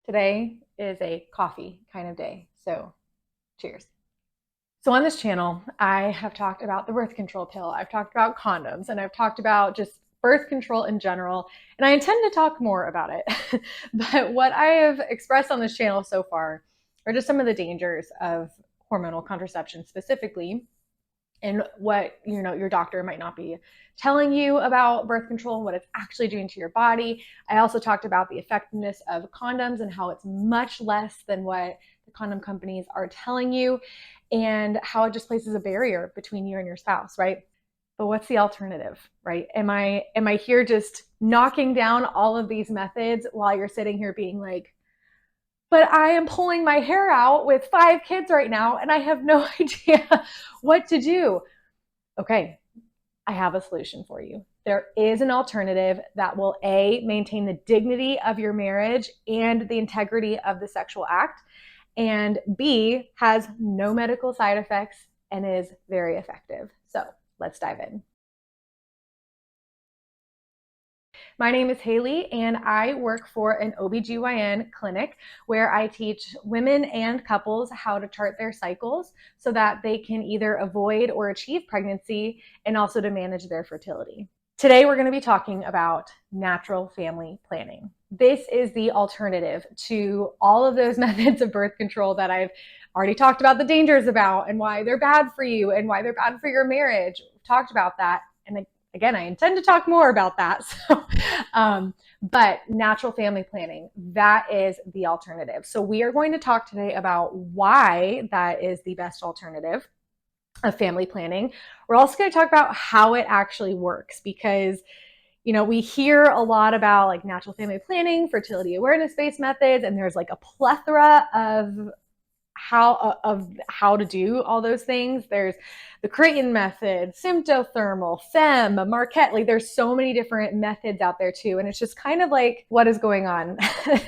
Today is a coffee kind of day, so cheers. So on this channel, I have talked about the birth control pill, I've talked about condoms, and I've talked about just birth control in general, and I intend to talk more about it. But what I have expressed on this channel so far are just some of the dangers of hormonal contraception specifically, and what your doctor might not be telling you about birth control and what it's actually doing to your body. I also talked about the effectiveness of condoms and how it's much less than what the condom companies are telling you, and how it just places a barrier between you and your spouse, right? But what's the alternative, right? Am I here just knocking down all of these methods while you're sitting here being like, but I am pulling my hair out with 5 kids right now and I have no idea what to do? Okay, I have a solution for you. There is an alternative that will A, maintain the dignity of your marriage and the integrity of the sexual act, and B, has no medical side effects and is very effective. So let's dive in. My name is Haley, and I work for an OBGYN clinic where I teach women and couples how to chart their cycles so that they can either avoid or achieve pregnancy, and also to manage their fertility. Today, we're going to be talking about natural family planning. This is the alternative to all of those methods of birth control that I've already talked about the dangers about and why they're bad for you and why they're bad for your marriage. We've talked about that. And again, I intend to talk more about that. But natural family planning, that is the alternative. So we are going to talk today about why that is the best alternative of family planning. We're also going to talk about how it actually works, because we hear a lot about like natural family planning, fertility awareness-based methods, and there's like a plethora of how to do all those things. There's the Creighton method, Sympto-Thermal, Marquette. Like there's so many different methods out there too. And it's just kind of like, what is going on?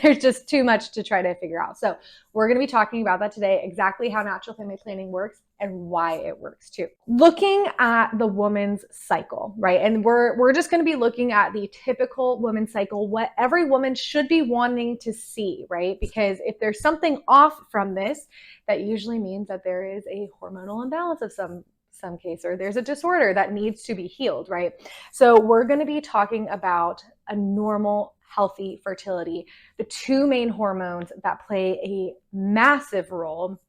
There's just too much to try to figure out. So we're going to be talking about that today, exactly how natural family planning works and why it works too. Looking at the woman's cycle, right? And we're just going to be looking at the typical woman's cycle, what every woman should be wanting to see, right? Because if there's something off from this, that usually means that there is a hormonal imbalance of some case, or there's a disorder that needs to be healed, right? So we're going to be talking about a normal, healthy fertility, the 2 main hormones that play a massive role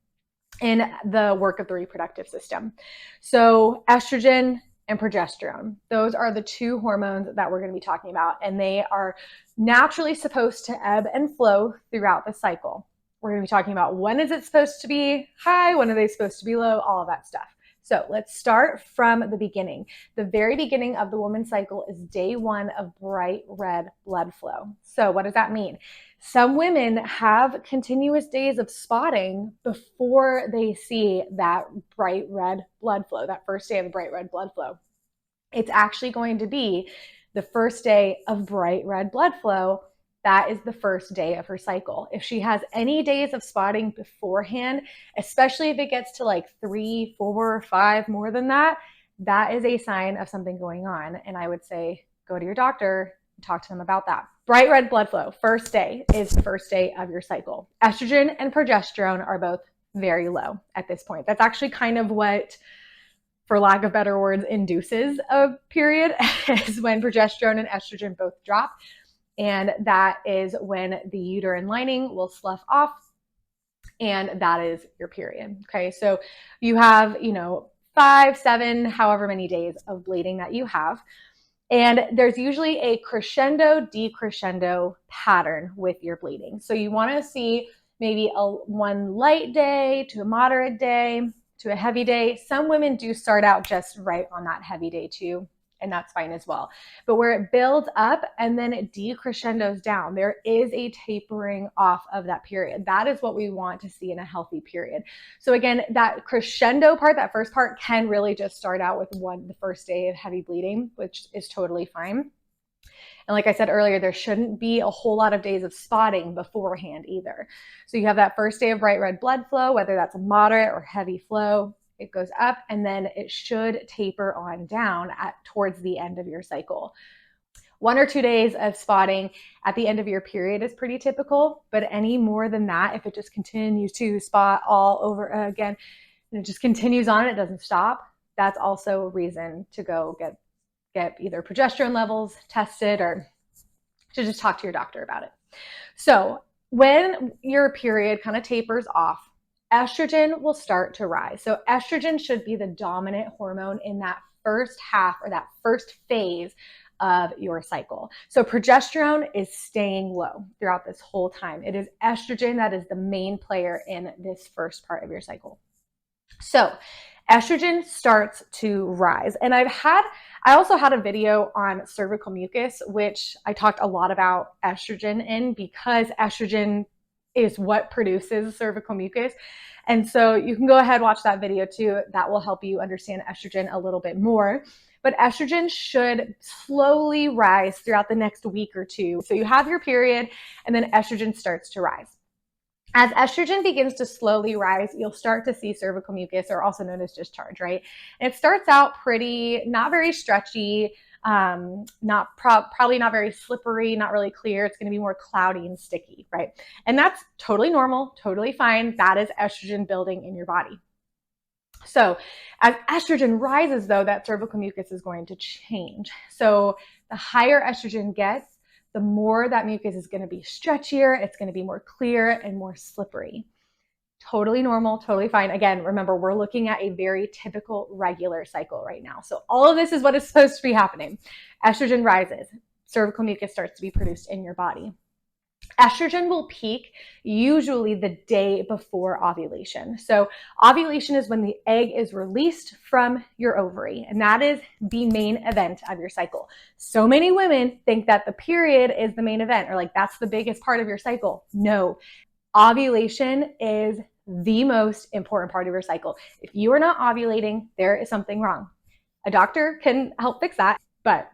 in the work of the reproductive system. So estrogen and progesterone, those are the 2 hormones that we're going to be talking about, and they are naturally supposed to ebb and flow throughout the cycle. We're going to be talking about when is it supposed to be high, when are they supposed to be low, all of that stuff. So let's start from the beginning. The very beginning of the woman's cycle is day 1 of bright red blood flow. So what does that mean? Some women have continuous days of spotting before they see that bright red blood flow, that first day of bright red blood flow. It's actually going to be the first day of bright red blood flow. That is the first day of her cycle. If she has any days of spotting beforehand, especially if it gets to like 3, 4, 5, more than that, that is a sign of something going on. And I would say, go to your doctor, talk to them about that. Bright red blood flow, first day, is the first day of your cycle. Estrogen and progesterone are both very low at this point. That's actually kind of what, for lack of better words, induces a period, is when progesterone and estrogen both drop. And that is when the uterine lining will slough off, and that is your period. Okay, so you have, 5, 7, however many days of bleeding that you have. And there's usually a crescendo, decrescendo pattern with your bleeding. So you want to see maybe one light day to a moderate day to a heavy day. Some women do start out just right on that heavy day too, and that's fine as well. But where it builds up and then it decrescendos down, there is a tapering off of that period. That is what we want to see in a healthy period. So again, that crescendo part, that first part, can really just start out with the first day of heavy bleeding, which is totally fine. And like I said earlier, there shouldn't be a whole lot of days of spotting beforehand either. So you have that first day of bright red blood flow, whether that's a moderate or heavy flow. It goes up, and then it should taper on down towards the end of your cycle. 1 or 2 days of spotting at the end of your period is pretty typical, but any more than that, if it just continues to spot all over again, and it just continues on, it doesn't stop, that's also a reason to go get either progesterone levels tested or to just talk to your doctor about it. So when your period kind of tapers off, estrogen will start to rise. So estrogen should be the dominant hormone in that first half or that first phase of your cycle. So progesterone is staying low throughout this whole time. It is estrogen that is the main player in this first part of your cycle. So estrogen starts to rise. And I also had a video on cervical mucus, which I talked a lot about estrogen in, because estrogen is what produces cervical mucus. And so you can go ahead and watch that video too. That will help you understand estrogen a little bit more. But estrogen should slowly rise throughout the next week or two. So you have your period and then estrogen starts to rise. As estrogen begins to slowly rise, you'll start to see cervical mucus, or also known as discharge, right? And it starts out pretty, not very stretchy, probably not very slippery, not really clear. It's going to be more cloudy and sticky, right? And that's totally normal, totally fine. That is estrogen building in your body. So as estrogen rises, though, that cervical mucus is going to change. So the higher estrogen gets, the more that mucus is going to be stretchier, it's going to be more clear and more slippery. Totally normal, totally fine. Again, remember, we're looking at a very typical regular cycle right now. So all of this is what is supposed to be happening. Estrogen rises, cervical mucus starts to be produced in your body. Estrogen will peak usually the day before ovulation. So ovulation is when the egg is released from your ovary, and that is the main event of your cycle. So many women think that the period is the main event, or like that's the biggest part of your cycle. No, ovulation is the most important part of your cycle. If you are not ovulating, there is something wrong. A doctor can help fix that, but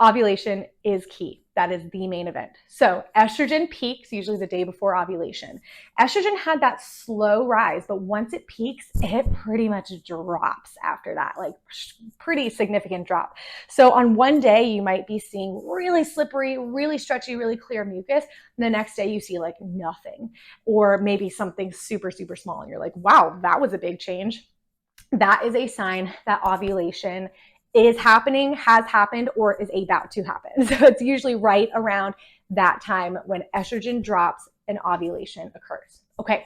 ovulation is key. That is the main event. So estrogen peaks usually the day before ovulation. Estrogen had that slow rise, but once it peaks, it pretty much drops after that, like pretty significant drop. So on one day, you might be seeing really slippery, really stretchy, really clear mucus. And the next day you see like nothing, or maybe something super, super small. And you're like, wow, that was a big change. That is a sign that ovulation is happening, has happened, or is about to happen. So it's usually right around that time when estrogen drops and ovulation occurs. Okay,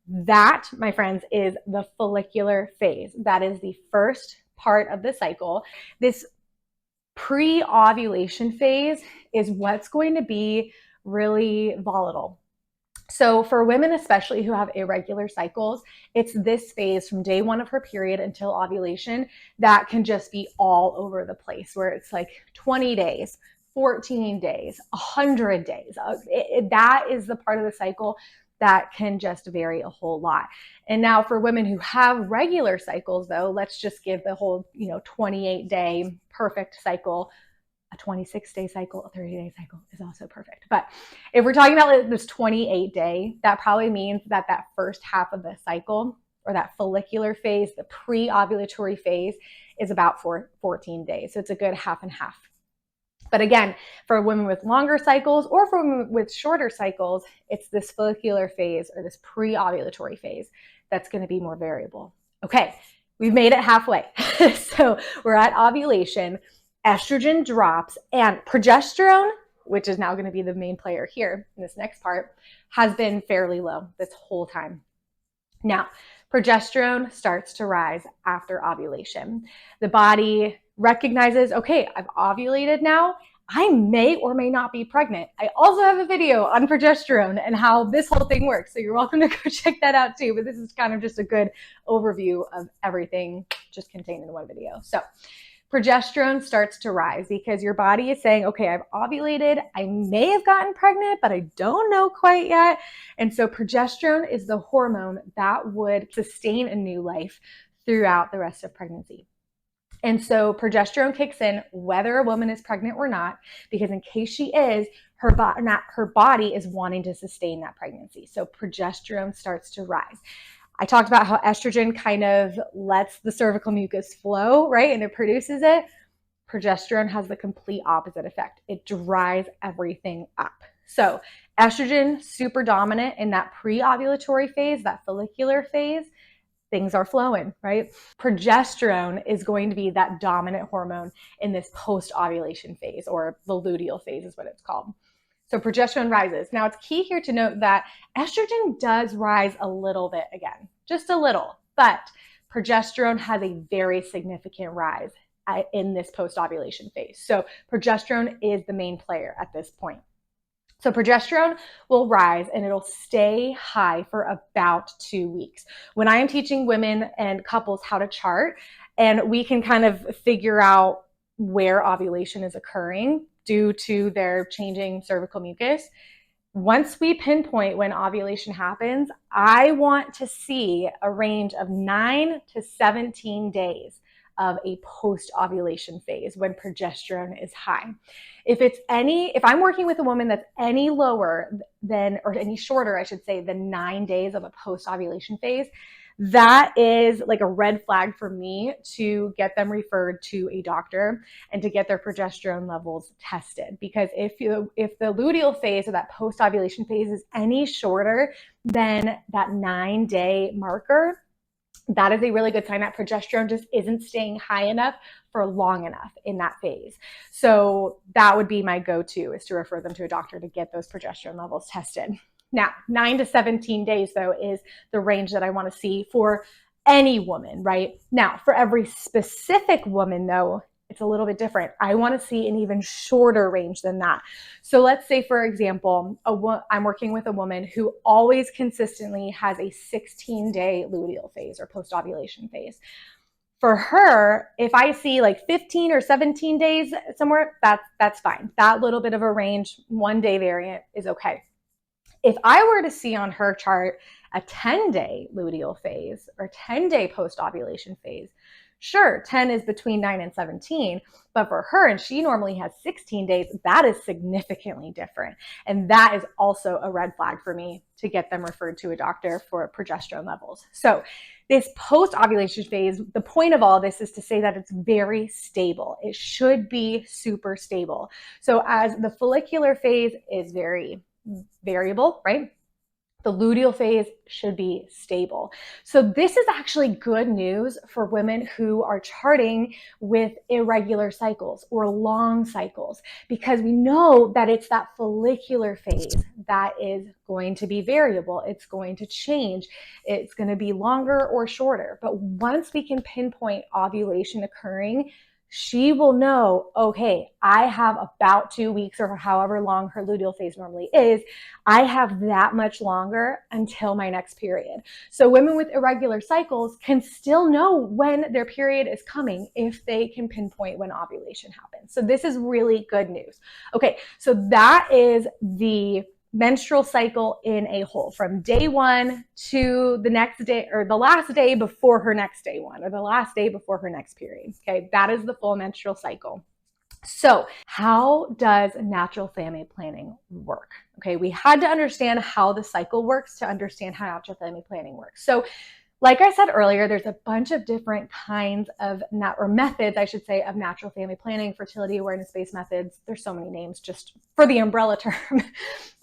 that, my friends, is the follicular phase. That is the first part of the cycle. This pre-ovulation phase is what's going to be really volatile. So for women, especially who have irregular cycles, it's this phase from day 1 of her period until ovulation that can just be all over the place, where it's like 20 days, 14 days, 100 days. That is the part of the cycle that can just vary a whole lot. And now for women who have regular cycles, though, let's just give the whole 28-day perfect cycle. A 26-day cycle, a 30-day cycle is also perfect. But if we're talking about this 28-day, that probably means that that first half of the cycle, or that follicular phase, the pre-ovulatory phase, is about 14 days. So it's a good half and half. But again, for women with longer cycles or for women with shorter cycles, it's this follicular phase or this pre-ovulatory phase that's going to be more variable. Okay, we've made it halfway. So we're at ovulation. Estrogen drops, and progesterone, which is now going to be the main player here in this next part, has been fairly low this whole time. Now, progesterone starts to rise after ovulation. The body recognizes, okay, I've ovulated now. I may or may not be pregnant. I also have a video on progesterone and how this whole thing works. So you're welcome to go check that out too. But this is kind of just a good overview of everything just contained in one video. So progesterone starts to rise because your body is saying, okay, I've ovulated. I may have gotten pregnant, but I don't know quite yet. And so progesterone is the hormone that would sustain a new life throughout the rest of pregnancy. And so progesterone kicks in whether a woman is pregnant or not, because in case she is, her body is wanting to sustain that pregnancy. So progesterone starts to rise. I talked about how estrogen kind of lets the cervical mucus flow, right? And it produces it. Progesterone has the complete opposite effect. It dries everything up. So estrogen, super dominant in that pre-ovulatory phase, that follicular phase, things are flowing, right? Progesterone is going to be that dominant hormone in this post-ovulation phase, or the luteal phase is what it's called. So progesterone rises. Now it's key here to note that estrogen does rise a little bit again, just a little, but progesterone has a very significant rise in this post-ovulation phase. So progesterone is the main player at this point. So progesterone will rise and it'll stay high for about 2 weeks. When I am teaching women and couples how to chart, and we can kind of figure out where ovulation is occurring due to their changing cervical mucus, once we pinpoint when ovulation happens, I want to see a range of 9 to 17 days of a post-ovulation phase when progesterone is high. If I'm working with a woman that's any lower than, or any shorter, I should say, than 9 days of a post-ovulation phase, that is like a red flag for me to get them referred to a doctor and to get their progesterone levels tested. Because if the luteal phase or that post-ovulation phase is any shorter than that 9-day marker, that is a really good sign that progesterone just isn't staying high enough for long enough in that phase. So that would be my go-to, is to refer them to a doctor to get those progesterone levels tested. Now, 9 to 17 days, though, is the range that I want to see for any woman, right? Now, for every specific woman, though, it's a little bit different. I want to see an even shorter range than that. So let's say, for example, I'm working with a woman who always consistently has a 16-day luteal phase or post-ovulation phase. For her, if I see like 15 or 17 days somewhere, that's fine. That little bit of a range, 1-day variant is okay. If I were to see on her chart a 10-day luteal phase or 10-day post-ovulation phase, sure, 10 is between 9 and 17, but for her, and she normally has 16 days, that is significantly different. And that is also a red flag for me to get them referred to a doctor for progesterone levels. So this post-ovulation phase, the point of all this is to say that it's very stable. It should be super stable. So as the follicular phase is very variable, right? The luteal phase should be stable. So this is actually good news for women who are charting with irregular cycles or long cycles, because we know that it's that follicular phase that is going to be variable. It's going to change. It's going to be longer or shorter. But once we can pinpoint ovulation occurring, she will know, okay, I have about 2 weeks or however long her luteal phase normally is. I have that much longer until my next period. So women with irregular cycles can still know when their period is coming if they can pinpoint when ovulation happens. So this is really good news. Okay, so that is the menstrual cycle in a whole, from day one to the next day, or the last day before her next day one, or the last day before her next period. Okay, that is the full menstrual cycle. So how does natural family planning work? Okay, we had to understand how the cycle works to understand how natural family planning works. So like I said earlier, there's a bunch of different kinds of methods, I should say, of natural family planning, fertility awareness-based methods. There's so many names just for the umbrella term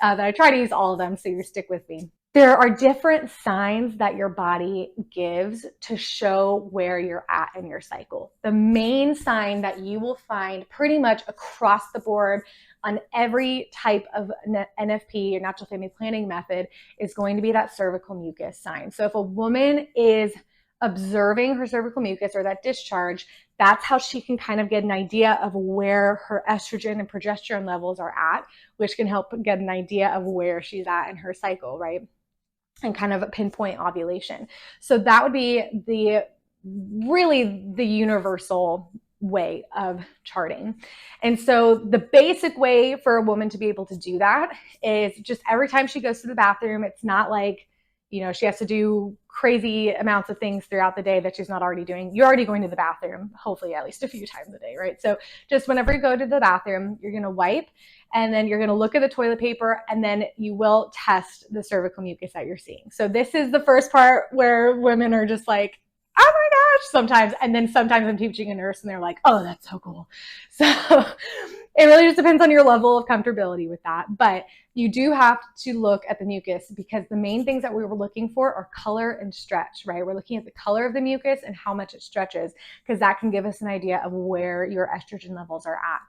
that I try to use all of them, so you stick with me. There are different signs that your body gives to show where you're at in your cycle. The main sign that you will find pretty much across the board on every type of NFP or natural family planning method is going to be that cervical mucus sign. So if a woman is observing her cervical mucus or that discharge, that's how she can kind of get an idea of where her estrogen and progesterone levels are at, which can help get an idea of where she's at in her cycle, right? And kind of pinpoint ovulation. So that would be really the universal way of charting. And so the basic way for a woman to be able to do that is just every time she goes to the bathroom, it's not like, she has to do crazy amounts of things throughout the day that she's not already doing. You're already going to the bathroom, hopefully at least a few times a day, right? So just whenever you go to the bathroom, you're going to wipe, and then you're going to look at the toilet paper, and then you will test the cervical mucus that you're seeing. So this is the first part where women are just like, oh my gosh, sometimes. And then sometimes I'm teaching a nurse and they're like, oh, that's so cool. So it really just depends on your level of comfortability with that. But you do have to look at the mucus because the main things that we were looking for are color and stretch, right? We're looking at the color of the mucus and how much it stretches because that can give us an idea of where your estrogen levels are at.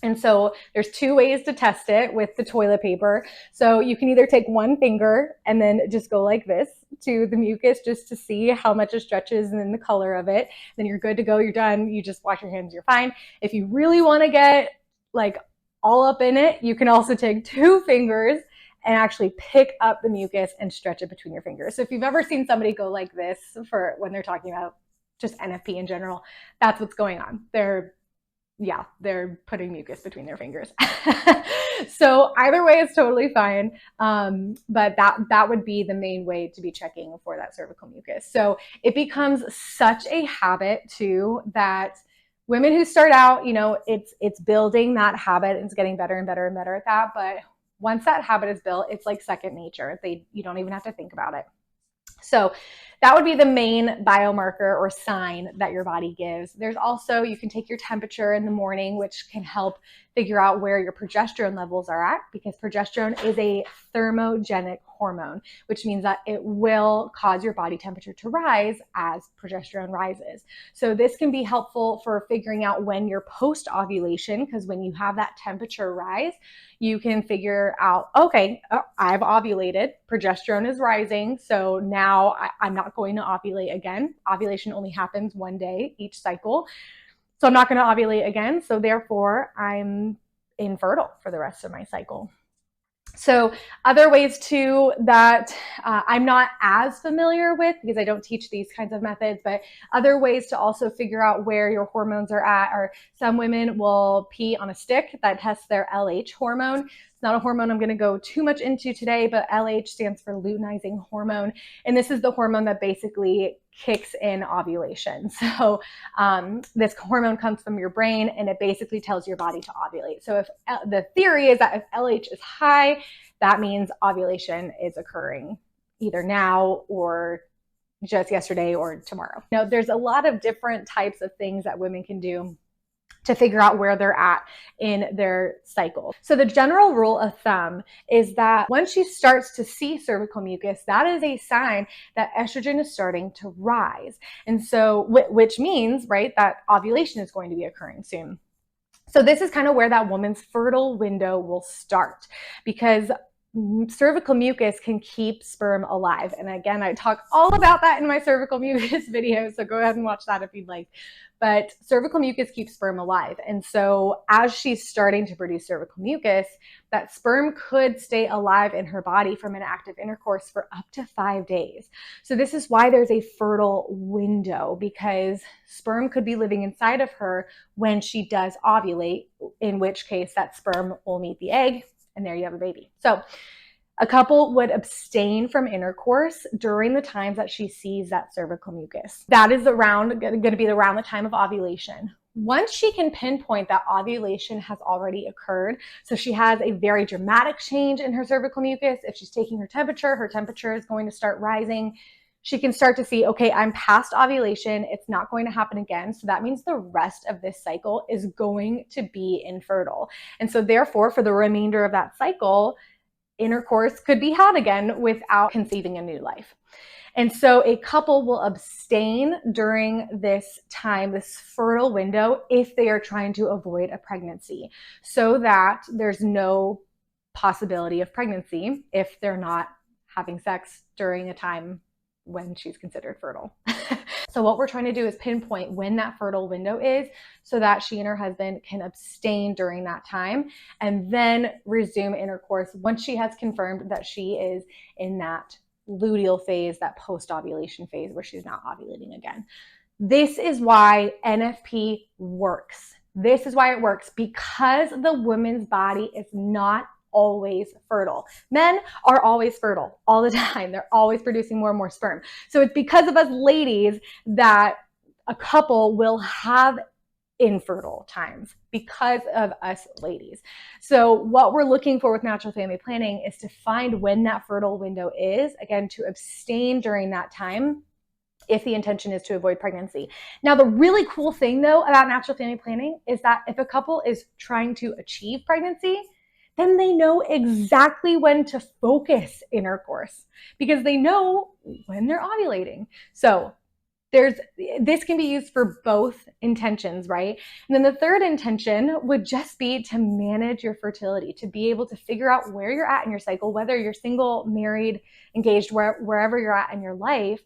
And so there's two ways to test it with the toilet paper. So you can either take one finger and then just go like this to the mucus just to see how much it stretches and then the color of it. Then you're good to go. You're done. You just wash your hands. You're fine. If you really want to get like all up in it, you can also take two fingers and actually pick up the mucus and stretch it between your fingers. So if you've ever seen somebody go like this for when they're talking about just NFP in general, that's what's going on. They're putting mucus between their fingers. So either way is totally fine. But that would be the main way to be checking for that cervical mucus. So it becomes such a habit too that women who start out, it's building that habit and it's getting better and better and better at that. But once that habit is built, it's like second nature. You don't even have to think about it. So that would be the main biomarker or sign that your body gives. There's also, you can take your temperature in the morning, which can help figure out where your progesterone levels are at, because progesterone is a thermogenic hormone, which means that it will cause your body temperature to rise as progesterone rises. So this can be helpful for figuring out when you're post-ovulation, because when you have that temperature rise, you can figure out, okay, I've ovulated, progesterone is rising, so now I'm not going to ovulate again. Ovulation only happens one day each cycle. So I'm not going to ovulate again. So therefore, I'm infertile for the rest of my cycle. So other ways too that I'm not as familiar with because I don't teach these kinds of methods, but other ways to also figure out where your hormones are at are some women will pee on a stick that tests their LH hormone. It's not a hormone I'm going to go too much into today, but LH stands for luteinizing hormone. And this is the hormone that basically kicks in ovulation. So this hormone comes from your brain and it basically tells your body to ovulate. So if the theory is that if LH is high, that means ovulation is occurring either now or just yesterday or tomorrow. Now, there's a lot of different types of things that women can do to figure out where they're at in their cycle. So the general rule of thumb is that once she starts to see cervical mucus, that is a sign that estrogen is starting to rise. And so, which means, right, that ovulation is going to be occurring soon. So this is kind of where that woman's fertile window will start, because cervical mucus can keep sperm alive. And again, I talk all about that in my cervical mucus video, so go ahead and watch that if you'd like. But cervical mucus keeps sperm alive. And so as she's starting to produce cervical mucus, that sperm could stay alive in her body from an active intercourse for up to 5 days. So this is why there's a fertile window, because sperm could be living inside of her when she does ovulate, in which case that sperm will meet the egg, and there you have a baby. So a couple would abstain from intercourse during the times that she sees that cervical mucus. That is going to be around the time of ovulation. Once she can pinpoint that ovulation has already occurred, so she has a very dramatic change in her cervical mucus, if she's taking her temperature is going to start rising. She can start to see, okay, I'm past ovulation. It's not going to happen again. So that means the rest of this cycle is going to be infertile. And so therefore, for the remainder of that cycle, intercourse could be had again without conceiving a new life. And so a couple will abstain during this time, this fertile window, if they are trying to avoid a pregnancy, so that there's no possibility of pregnancy if they're not having sex during a time when she's considered fertile. So what we're trying to do is pinpoint when that fertile window is so that she and her husband can abstain during that time and then resume intercourse once she has confirmed that she is in that luteal phase, that post-ovulation phase where she's not ovulating again. This is why NFP works. This is why it works, because the woman's body is not always fertile. Men are always fertile all the time. They're always producing more and more sperm. So it's because of us ladies that a couple will have infertile times, because of us ladies. So what we're looking for with natural family planning is to find when that fertile window is, again, to abstain during that time if the intention is to avoid pregnancy. Now, the really cool thing though about natural family planning is that if a couple is trying to achieve pregnancy, then they know exactly when to focus intercourse because they know when they're ovulating. So this can be used for both intentions, right? And then the third intention would just be to manage your fertility, to be able to figure out where you're at in your cycle, whether you're single, married, engaged, wherever you're at in your life.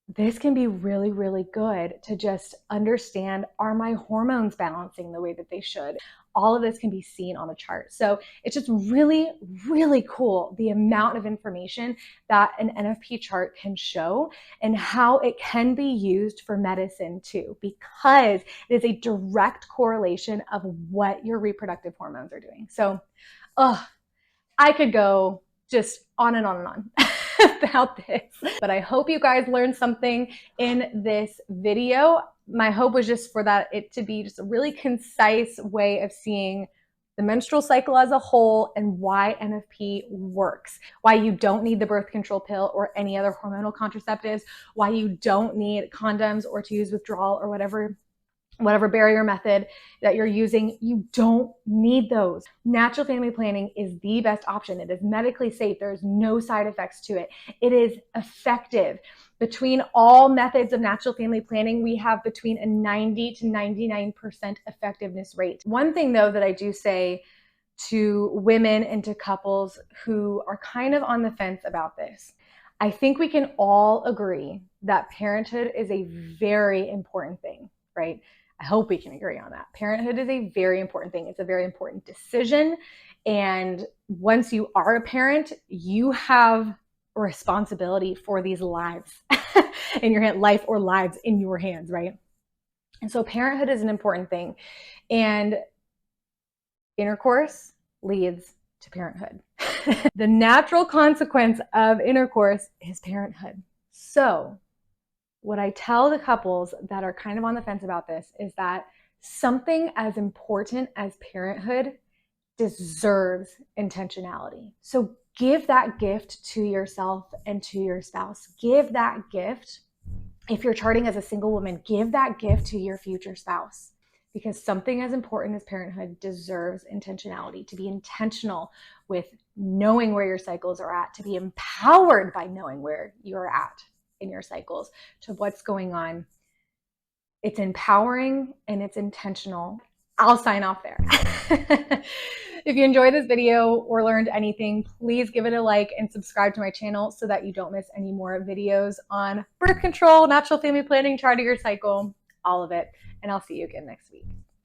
This can be really, really good to just understand, are my hormones balancing the way that they should? All of this can be seen on a chart. So it's just really, really cool the amount of information that an NFP chart can show and how it can be used for medicine too, because it is a direct correlation of what your reproductive hormones are doing. So, I could go just on and on and on about this, but I hope you guys learned something in this video. My hope was just for it to be just a really concise way of seeing the menstrual cycle as a whole and why NFP works, why you don't need the birth control pill or any other hormonal contraceptives, why you don't need condoms or to use withdrawal or whatever barrier method that you're using. You don't need those. Natural family planning is the best option. It is medically safe. There's no side effects to it. It is effective. Between all methods of natural family planning, we have between a 90 to 99% effectiveness rate. One thing though that I do say to women and to couples who are kind of on the fence about this, I think we can all agree that parenthood is a very important thing, right? I hope we can agree on that. Parenthood is a very important thing. It's a very important decision. And once you are a parent, you have a responsibility for these lives in your hand, life or lives in your hands, right? And so parenthood is an important thing. And intercourse leads to parenthood. The natural consequence of intercourse is parenthood. So what I tell the couples that are kind of on the fence about this is that something as important as parenthood deserves intentionality. So give that gift to yourself and to your spouse. Give that gift. If you're charting as a single woman, give that gift to your future spouse, because something as important as parenthood deserves intentionality, to be intentional with knowing where your cycles are at, to be empowered by knowing where you're at in your cycles, to what's going on. It's empowering and it's intentional. I'll sign off there. If you enjoyed this video or learned anything, please give it a like and subscribe to my channel so that you don't miss any more videos on birth control, natural family planning, charting your cycle, all of it. And I'll see you again next week.